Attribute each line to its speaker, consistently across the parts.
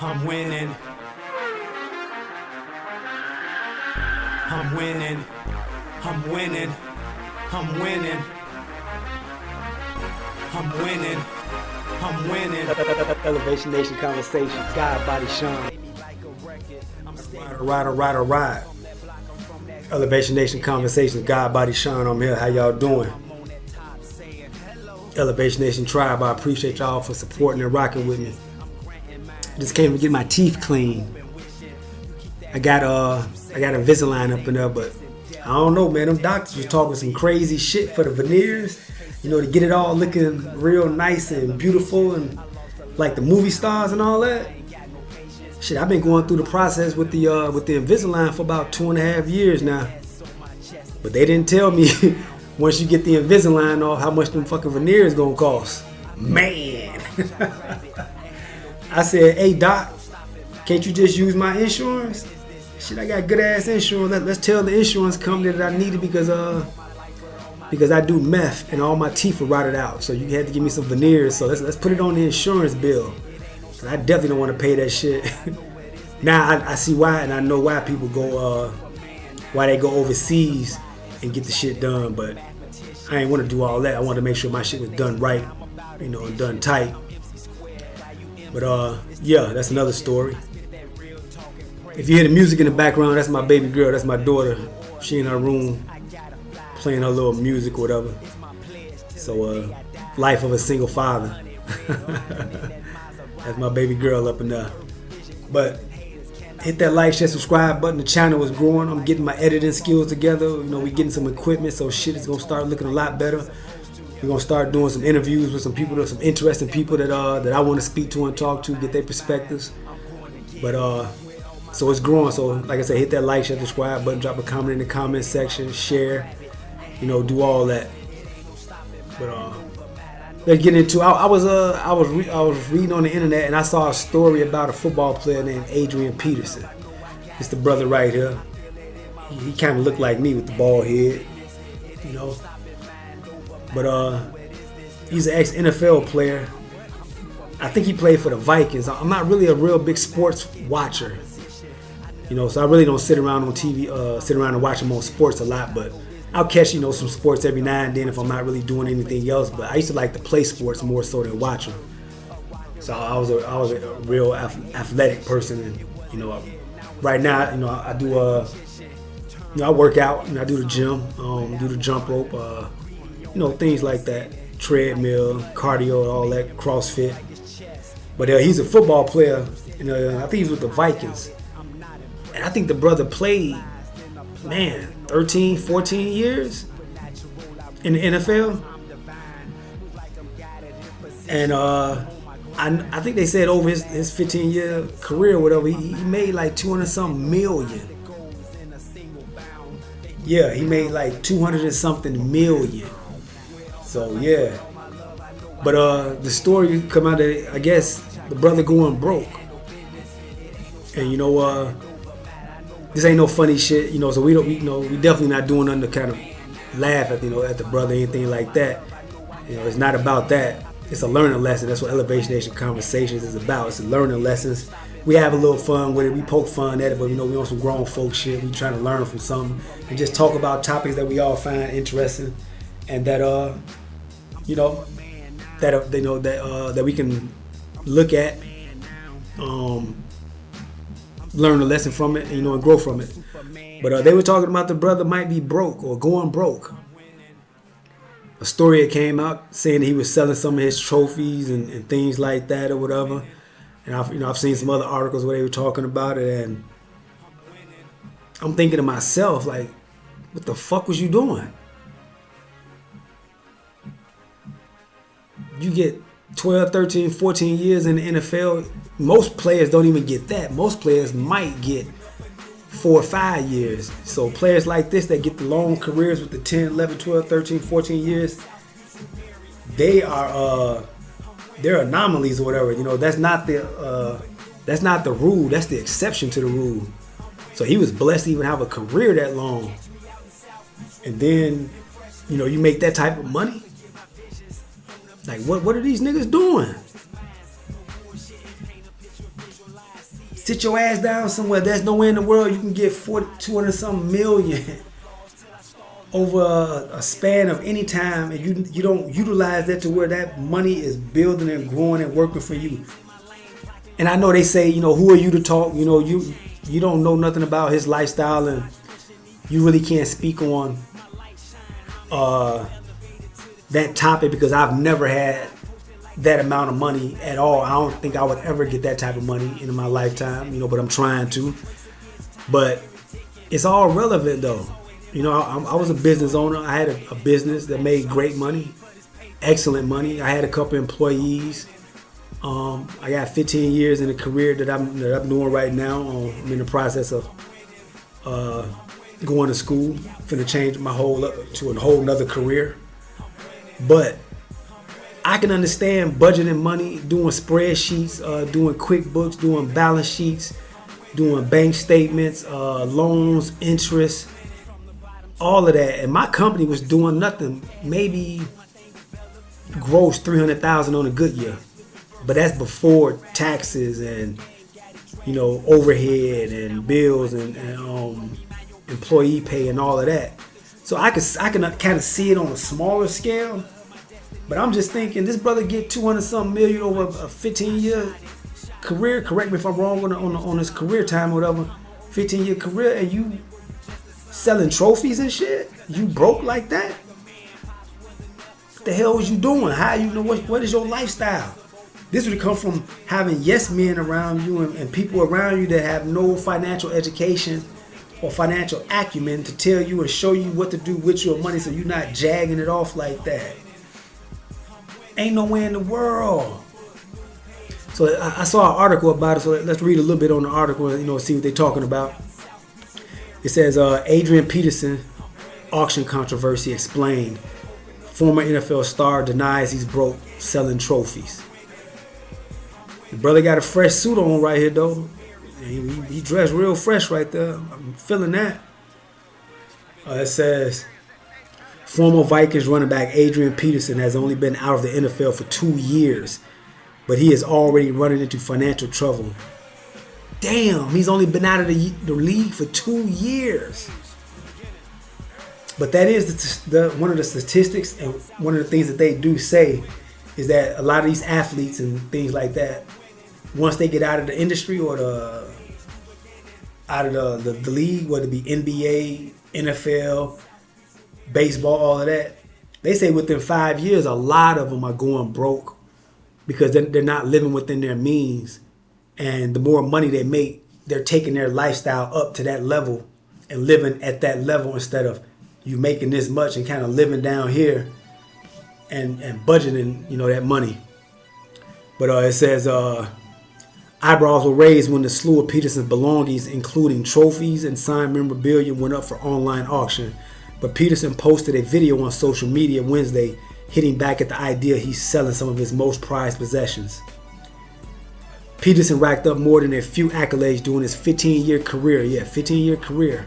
Speaker 1: I'm winning. I'm winning. I'm winning. I'm winning. I'm winning. I'm winning.
Speaker 2: Elevation Nation Conversations. God, Body, Sean. Ride. Elevation Nation Conversations. God, Body, Sean. I'm here. How y'all doing? Elevation Nation Tribe. I appreciate y'all for supporting and rocking with me. Just came to get my teeth clean. I got a Invisalign up in there, but I don't know, man. Them doctors was talking some crazy shit for the veneers, you know, to get it all looking real nice and beautiful and like the movie stars and all that. Shit, I've been going through the process with the Invisalign for about 2.5 years now. But they didn't tell me once you get the Invisalign off how much them fucking veneers gonna cost. Man. I said, hey doc, can't you just use my insurance? Shit, I got good ass insurance. Let's tell the insurance company that I need it because I do meth and all my teeth are rotted out. So you had to give me some veneers. So let's put it on the insurance bill. Cause I definitely don't want to pay that shit. Now I see why, and I know why people go why they go overseas and get the shit done. But I ain't want to do all that. I wanted to make sure my shit was done right, you know, and done tight. But yeah, that's another story. If you hear the music in the background, that's my baby girl, that's my daughter. She in her room playing her little music or whatever. So life of a single father. That's my baby girl up in there. But hit that like, share, subscribe button. The channel is growing. I'm getting my editing skills together. You know, we getting some equipment, so shit is gonna start looking a lot better. We're gonna start doing some interviews with some people, some interesting people that I want to speak to and talk to, get their perspectives. But so it's growing. So like I said, hit that like, share, subscribe button, drop a comment in the comment section, share, you know, do all that. But let's get into. I was reading on the internet and I saw a story about a football player named ADRIAN Peterson. It's the brother right here. He kind of looked like me with the bald head, you know. But he's an ex-NFL player. I think he played for the Vikings. I'm not really a real big sports watcher, you know, so I really don't sit around on TV, sit around and watch them on sports a lot. But I'll catch, you know, some sports every now and then if I'm not really doing anything else. But I used to like to play sports more so than watch them. So I was a real athletic person, and you know, right now, you know, I do you know, I work out and I do the gym, do the jump rope. You know, things like that, treadmill, cardio, all that, CrossFit. But he's a football player, and I think he's with the Vikings. And I think the brother played, man, 13, 14 years in the NFL. And I think they said over his 15-year career or whatever, he made like 200-something million. Yeah, he made like 200-something million. So yeah, but the story come out that I guess the brother going broke, and you know this ain't no funny shit, you know. So we definitely not doing nothing to kind of laugh at, you know, at the brother, anything like that. You know, it's not about that. It's a learning lesson. That's what Elevation Nation Conversations is about. It's a learning lessons. We have a little fun with it. We poke fun at it, but you know, we on some grown folk shit. We trying to learn from something and just talk about topics that we all find interesting, and that you know, that they know that we can look at, learn a lesson from it, and, you know, and grow from it. But they were talking about the brother might be broke or going broke. A story that came out saying he was selling some of his trophies and things like that or whatever. And I've seen some other articles where they were talking about it, and I'm thinking to myself, like, what the fuck was you doing? You get 12, 13, 14 years in the NFL. Most players don't even get that. Most players might get 4 or 5 years. So players like this that get the long careers with the 10, 11, 12, 13, 14 years, they're anomalies or whatever. You know, that's not the rule. That's the exception to the rule. So he was blessed to even have a career that long. And then, you know, you make that type of money. Like, what are these niggas doing? Sit your ass down somewhere. There's nowhere in the world you can get 200 something million over a span of any time, and you don't utilize that to where that money is building and growing and working for you. And I know they say, who are you to talk? You don't know nothing about his lifestyle, and you really can't speak on that topic, because I've never had that amount of money at all. I don't think I would ever get that type of money in my lifetime, but I'm trying to. But it's all relevant though. I was a business owner. I had a business that made great money, excellent money. I had a couple employees. I got 15 years in a career that I'm doing right now. I'm in the process of going to school. Finna change my to a whole nother career. But I can understand budgeting money, doing spreadsheets, doing QuickBooks, doing balance sheets, doing bank statements, loans, interest, all of that. And my company was doing nothing, maybe gross $300,000 on a good year. But that's before taxes and, overhead and bills and employee pay and all of that. So I can kind of see it on a smaller scale. But I'm just thinking, this brother get 200 something million over a 15-year career. Correct me if I'm wrong on his career time or whatever. 15-year career, and you selling trophies and shit. You broke like that? What the hell was you doing? How what is your lifestyle? This would come from having yes men around you and people around you that have no financial education or financial acumen to tell you and show you what to do with your money, so you're not jagging it off like that. Ain't nowhere in the world. So I saw an article about it, so let's read a little bit on the article and see what they're talking about. It says Adrian Peterson auction controversy explained. Former NFL star denies he's broke selling trophies. The brother got a fresh suit on right here though. He dressed real fresh right there. I'm feeling that. It says former Vikings running back Adrian Peterson has only been out of the NFL for 2 years, but he is already running into financial trouble. Damn, he's only been out of the league for 2 years. But that is one of the statistics, and one of the things that they do say is that a lot of these athletes and things like that, once they get out of the industry or out of the league, whether it be NBA, NFL, baseball, all of that, they say within 5 years, a lot of them are going broke because they're not living within their means. And the more money they make, they're taking their lifestyle up to that level and living at that level instead of you making this much and kind of living down here and budgeting, that money. But it says eyebrows were raised when the slew of Peterson's belongings, including trophies and signed memorabilia, went up for online auction. But Peterson posted a video on social media Wednesday, hitting back at the idea he's selling some of his most prized possessions. Peterson racked up more than a few accolades during his 15-year career. Yeah, 15-year career.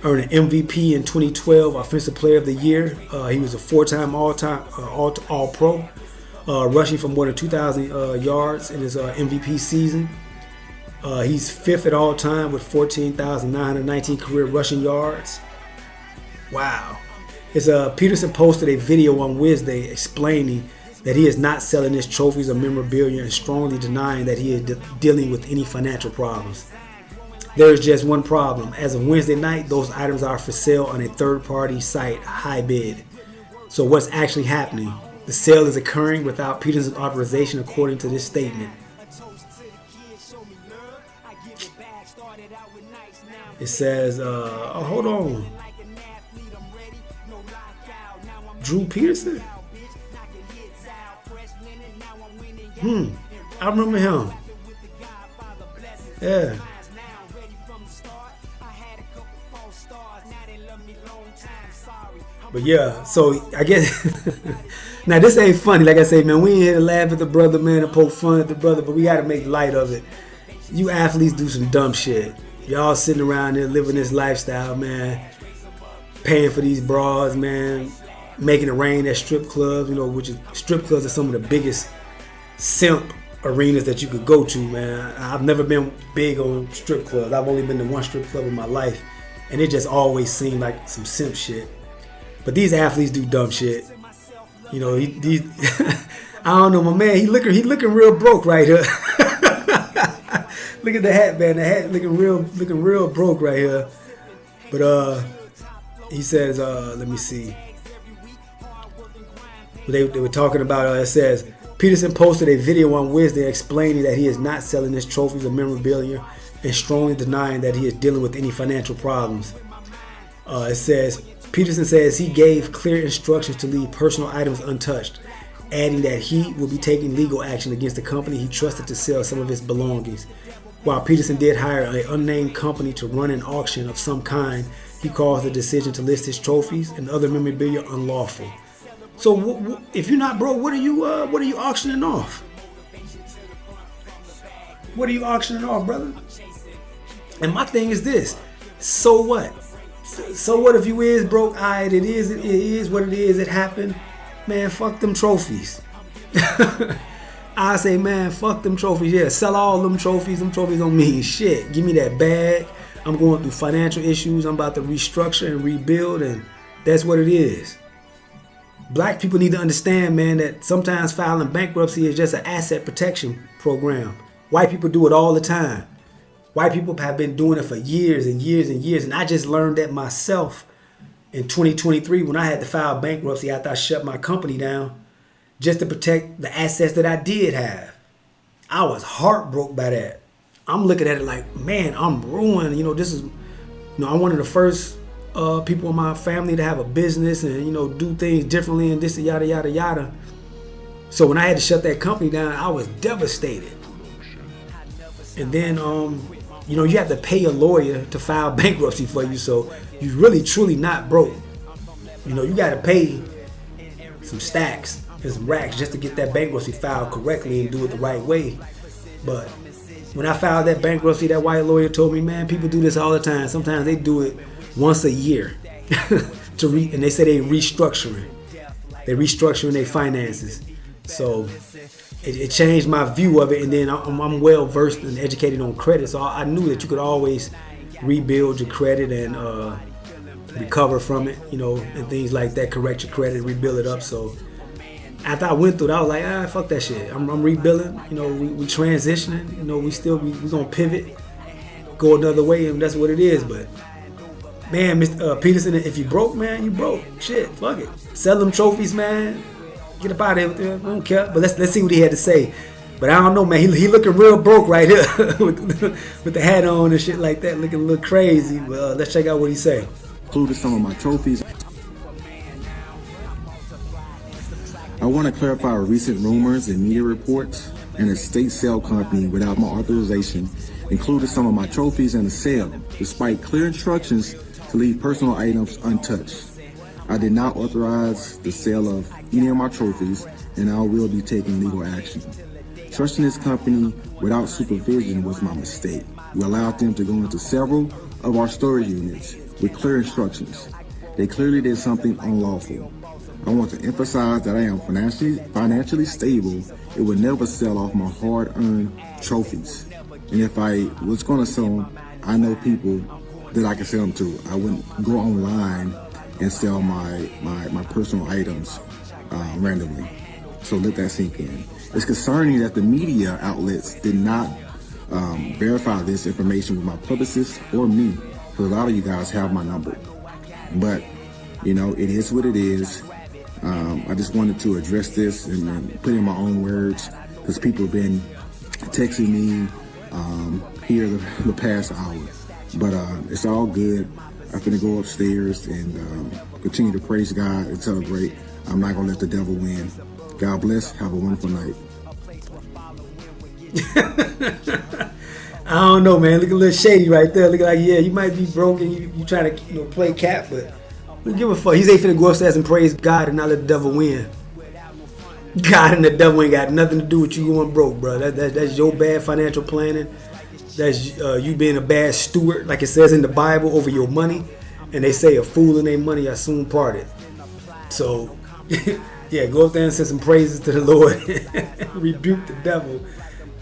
Speaker 2: Earning MVP in 2012, Offensive Player of the Year. He was a 4-time All-Pro, rushing for more than 2,000 yards in his MVP season. He's 5th at all time with 14,919 career rushing yards. Wow. Peterson posted a video on Wednesday explaining that he is not selling his trophies or memorabilia and strongly denying that he is dealing with any financial problems. There is just one problem. As of Wednesday night, those items are for sale on a third-party site, HiBid. So what's actually happening? The sale is occurring without Peterson's authorization, according to this statement. It says, hold on. Drew Peterson? I remember him. Yeah. But yeah, so I guess now this ain't funny. Like I say, man, we ain't here to laugh at the brother, man, and poke fun at the brother, but we gotta make light of it. You athletes do some dumb shit. Y'all sitting around there living this lifestyle, man, paying for these bras, man, making it rain at strip clubs, which is strip clubs are some of the biggest simp arenas that you could go to, man. I've never been big on strip clubs. I've only been to one strip club in my life, and it just always seemed like some simp shit. But these athletes do dumb shit. You know, these I don't know, my man. He looking real broke right here. Look at the hat, man. The hat looking real broke right here. But he says, let me see. They were talking about. It says Peterson posted a video on Wednesday explaining that he is not selling his trophies or memorabilia and strongly denying that he is dealing with any financial problems. It says Peterson says he gave clear instructions to leave personal items untouched, adding that he will be taking legal action against the company he trusted to sell some of his belongings. While Peterson did hire an unnamed company to run an auction of some kind, he calls the decision to list his trophies and other memorabilia unlawful. So if you're not broke, what are you auctioning off? What are you auctioning off, brother? And my thing is this: so what? So what if you is broke? Alright, it is what it is. It happened. Man, fuck them trophies. I say, man, fuck them trophies. Yeah, sell all them trophies. Them trophies don't mean shit. Give me that bag. I'm going through financial issues. I'm about to restructure and rebuild, and that's what it is. Black people need to understand, man, that sometimes filing bankruptcy is just an asset protection program. White people do it all the time. White people have been doing it for years and years and years, and I just learned that myself in 2023 when I had to file bankruptcy after I shut my company down just to protect the assets that I did have. I was heartbroken by that. I'm looking at it like, man, I'm ruined. You know, this is, you know, I'm one of the first people in my family to have a business and, you know, do things differently and this and yada, yada, yada. So when I had to shut that company down, I was devastated. And then, you know, you have to pay a lawyer to file bankruptcy for you. So you're really, truly not broke. You know, you got to pay some stacks and some racks just to get that bankruptcy filed correctly and do it the right way. But when I filed that bankruptcy, that white lawyer told me, man, people do this all the time. Sometimes they do it once a year and they say they restructuring. They're restructuring their finances. So it changed my view of it, and then I'm well versed and educated on credit, so I knew that you could always rebuild your credit and recover from it, you know, and things like that. Correct your credit, rebuild it up. So after I went through it, I was like, fuck that shit. I'm rebuilding. You know, we transitioning. You know, we gonna pivot, go another way, and that's what it is. But man, Mr. Peterson, if you broke, man, you broke. Shit, fuck it. Sell them trophies, man. Get up out of here. I don't care. But let's see what he had to say. But I don't know, man. He looking real broke right here with the hat on and shit like that, looking a little crazy. But let's check out what he say.
Speaker 3: Included some of my trophies. I want to clarify recent rumors and media reports. An estate sale company without my authorization included some of my trophies in the sale, despite clear instructions to leave personal items untouched. I did not authorize the sale of any of my trophies, and I will be taking legal action. Trusting this company without supervision was my mistake. We allowed them to go into several of our storage units with clear instructions. They clearly did something unlawful. I want to emphasize that I am financially stable. It would never sell off my hard-earned trophies. And if I was going to sell them, I know people that I can sell them to. I wouldn't go online and sell my personal items randomly. So let that sink in. It's concerning that the media outlets did not verify this information with my publicist or me, because a lot of you guys have my number. But, you know, it is what it is. I just wanted to address this and put in my own words, because people have been texting me here the past hour. But it's all good. I'm finna go upstairs and continue to praise God and celebrate. I'm not gonna let the devil win. God bless. Have a wonderful night.
Speaker 2: I don't know, man. Look a little shady right there. Look like, yeah, you might be broken. You trying to play cap, but who give a fuck? He's ain't finna go upstairs and praise God and not let the devil win. God and the devil ain't got nothing to do with you going broke, bro. That's your bad financial planning. That's you being a bad steward, like it says in the Bible, over your money. And they say a fool and their money are soon parted. So, yeah, go up there and send some praises to the Lord. Rebuke the devil.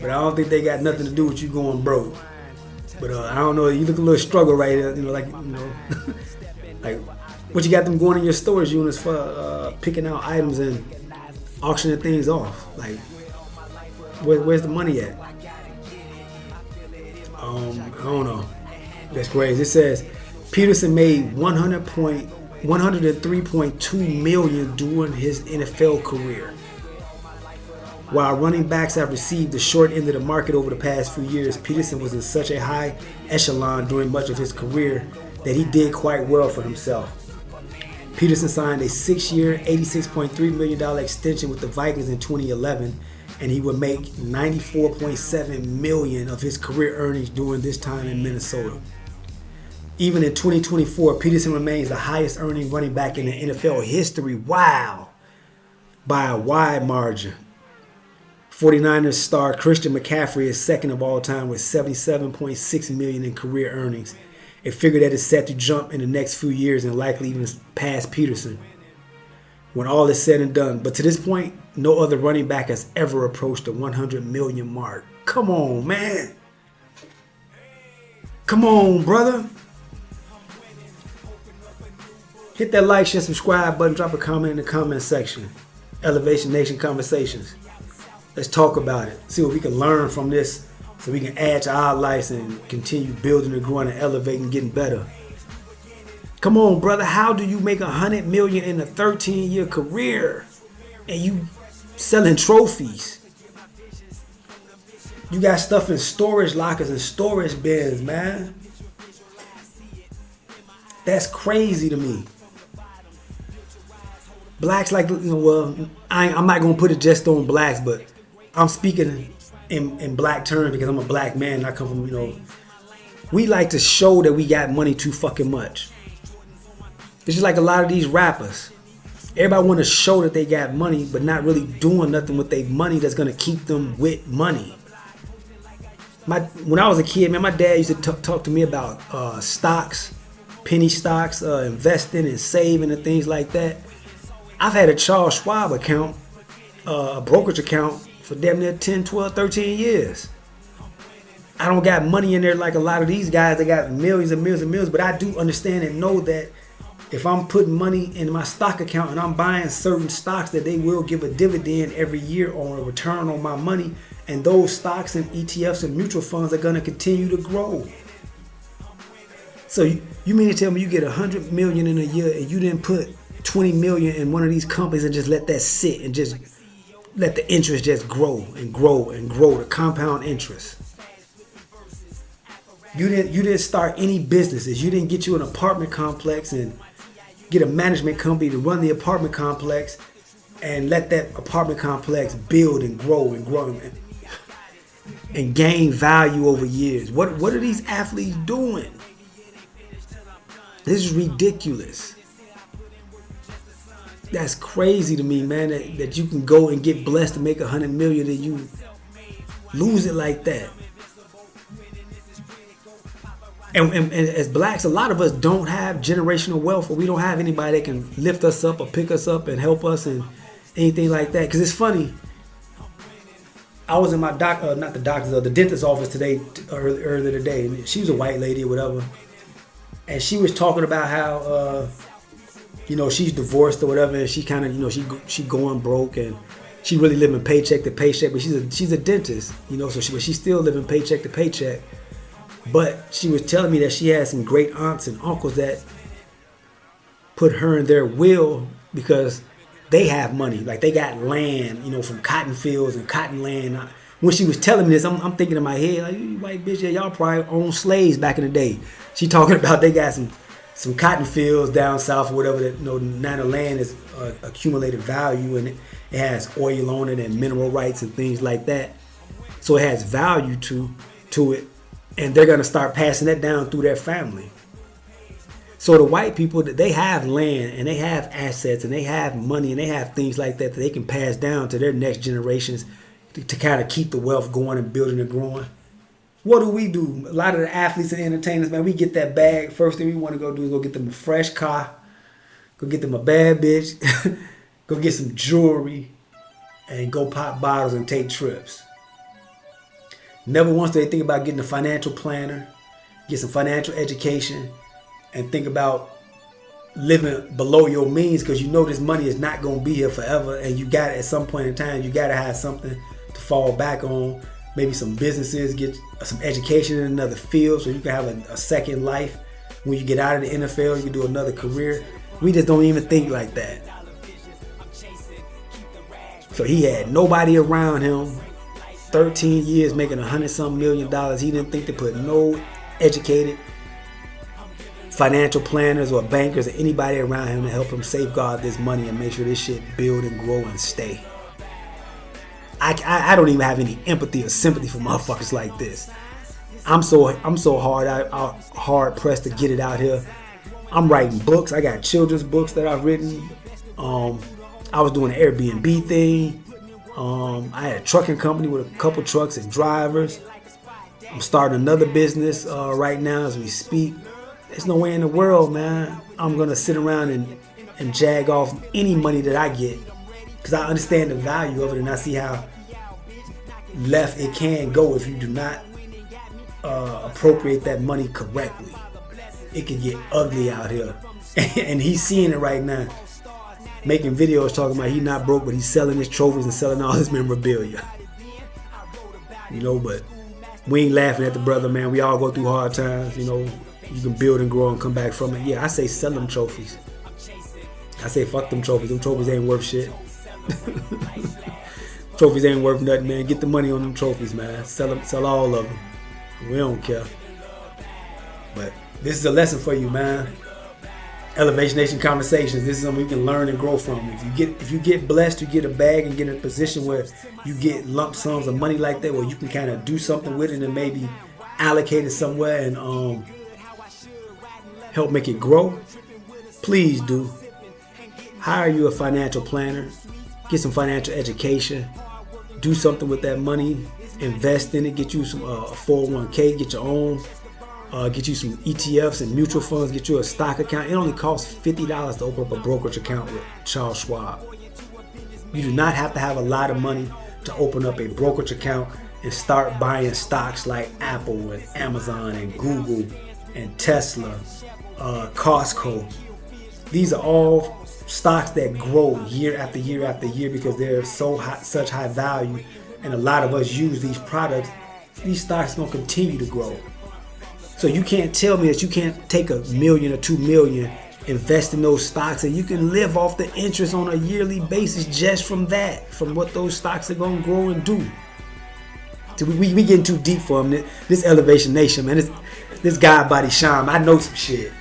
Speaker 2: But I don't think they got nothing to do with you going broke. But I don't know. You look a little struggle right here. You know, like, you know, like what you got them going in your storage units for picking out items and auctioning things off. Like, where's the money at? I don't know. That's crazy. It says Peterson made 103.2 million during his NFL career. While running backs have received the short end of the market over the past few years, Peterson was in such a high echelon during much of his career that he did quite well for himself. Peterson signed a 6-year, $86.3 million extension with the Vikings in 2011, and he would make $94.7 million of his career earnings during this time in Minnesota. Even in 2024, Peterson remains the highest earning running back in the NFL history. Wow! By a wide margin. 49ers star Christian McCaffrey is second of all time with $77.6 million in career earnings, a figure that is set to jump in the next few years and likely even past Peterson when all is said and done. But to this point, no other running back has ever approached the 100 million mark. Come on, man. Come on, brother. Hit that like, share, subscribe button, drop a comment in the comment section. Elevation Nation Conversations. Let's talk about it. See what we can learn from this so we can add to our lives and continue building and growing and elevating and getting better. Come on, brother. How do you make $100 million in a 13-year career and you selling trophies? You got stuff in storage lockers and storage bins, man. That's crazy to me. Blacks like, well, I'm not going to put it just on blacks, but I'm speaking in black terms because I'm a black man and I come from, we like to show that we got money too fucking much. It's just like a lot of these rappers. Everybody want to show that they got money, but not really doing nothing with their money that's going to keep them with money. When I was a kid, man, my dad used to talk to me about stocks, penny stocks, investing and saving and things like that. I've had a Charles Schwab account, a brokerage account for damn near 10, 12, 13 years. I don't got money in there like a lot of these guys that got millions and millions and millions, but I do understand and know that if I'm putting money in my stock account and I'm buying certain stocks, that they will give a dividend every year on a return on my money, and those stocks and ETFs and mutual funds are going to continue to grow. So you mean to tell me you get $100 million in a year and you didn't put $20 million in one of these companies and just let that sit and just let the interest just grow and grow and grow, the compound interest? You didn't start any businesses. You didn't get you an apartment complex and get a management company to run the apartment complex and let that apartment complex build and grow and gain value over years. What are these athletes doing? This is ridiculous. That's crazy to me, man, that you can go and get blessed to make $100 million and you lose it like that. And as blacks, a lot of us don't have generational wealth, or we don't have anybody that can lift us up or pick us up and help us and anything like that. Because it's funny. I was in my the dentist's office today, earlier today, and she was a white lady or whatever. And she was talking about how, she's divorced or whatever, and she kind of, she going broke and she really living paycheck to paycheck. But she's a dentist, so she's still living paycheck to paycheck. But she was telling me that she had some great aunts and uncles that put her in their will because they have money. Like they got land, from cotton fields and cotton land. When she was telling me this, I'm thinking in my head, like, you white bitch, yeah, y'all probably owned slaves back in the day. She talking about they got some cotton fields down south or whatever that, now the land is accumulated value and it has oil on it and mineral rights and things like that. So it has value to it. And they're going to start passing that down through their family. So the white people, they have land and they have assets and they have money and they have things like that they can pass down to their next generations to kind of keep the wealth going and building and growing. What do? A lot of the athletes and entertainers, man, we get that bag. First thing we want to go do is go get them a fresh car, go get them a bad bitch, go get some jewelry, and go pop bottles and take trips. Never once do they think about getting a financial planner, get some financial education, and think about living below your means, because you know this money is not going to be here forever, and you got at some point in time, you got to have something to fall back on. Maybe some businesses, get some education in another field so you can have a second life. When you get out of the NFL, you can do another career. We just don't even think like that. So he had nobody around him, 13 years making $100-something million. He didn't think to put no educated financial planners or bankers or anybody around him to help him safeguard this money and make sure this shit build and grow and stay. I don't even have any empathy or sympathy for motherfuckers like this. I'm so hard pressed to get it out here. I'm writing books. I got children's books that I've written. I was doing an Airbnb thing. I had a trucking company with a couple trucks and drivers. I'm starting another business right now as we speak. There's no way in the world, man, I'm gonna sit around and jag off any money that I get, because I understand the value of it, and I see how left it can go if you do not appropriate that money correctly. It can get ugly out here. And he's seeing it right now, making videos talking about he not broke, but he's selling his trophies and selling all his memorabilia. You know, but we ain't laughing at the brother, man. We all go through hard times. You know, you can build and grow and come back from it. Yeah, I say sell them trophies. I say fuck them trophies. Them trophies ain't worth shit. Trophies ain't worth nothing, man. Get the money on them trophies, man. Sell them, sell all of them. We don't care. But this is a lesson for you, man. Elevation Nation Conversations. This is something you can learn and grow from. If you get blessed, you get a bag and get in a position where you get lump sums of money like that, where you can kind of do something with it and maybe allocate it somewhere and help make it grow. Please do. Hire you a financial planner. Get some financial education. Do something with that money. Invest in it. Get you some 401k. Get your own. Get you some ETFs and mutual funds. Get you a stock account. It only costs $50 to open up a brokerage account with Charles Schwab. You do not have to have a lot of money to open up a brokerage account and start buying stocks like Apple and Amazon and Google and Tesla, Costco. These are all stocks that grow year after year after year because they're such high value, and a lot of us use these products. These stocks are going to continue to grow. So you can't tell me that you can't take $1 million or $2 million, invest in those stocks, and you can live off the interest on a yearly basis just from that, from what those stocks are going to grow and do. So we getting too deep for them. This Elevation Nation, man. This guy body shine. I know some shit.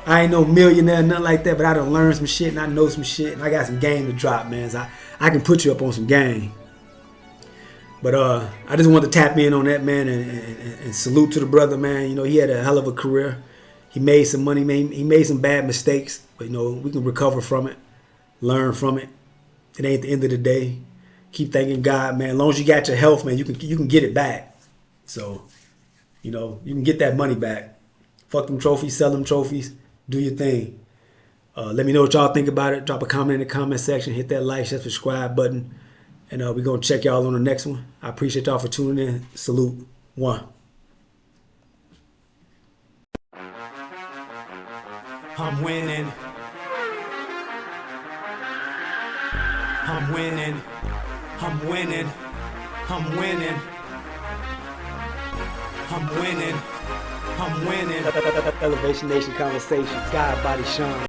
Speaker 2: I ain't no millionaire, nothing like that, but I done learned some shit and I know some shit and I got some game to drop, man. So I can put you up on some game. But I just wanted to tap in on that, man, and salute to the brother, man. You know, he had a hell of a career. He made some money, man. He made some bad mistakes, but you know, we can recover from it, learn from it. It ain't the end of the day. Keep thanking God, man. As long as you got your health, man, you can get it back. So, you know, you can get that money back. Fuck them trophies, sell them trophies, do your thing. Let me know what y'all think about it. Drop a comment in the comment section. Hit that like, share, subscribe button. And we're going to check y'all on the next one. I appreciate y'all for tuning in. Salute. One.
Speaker 1: I'm winning. I'm winning. I'm winning. I'm winning. I'm winning. I'm winning.
Speaker 2: Elevation Nation Conversations. God, body, shine.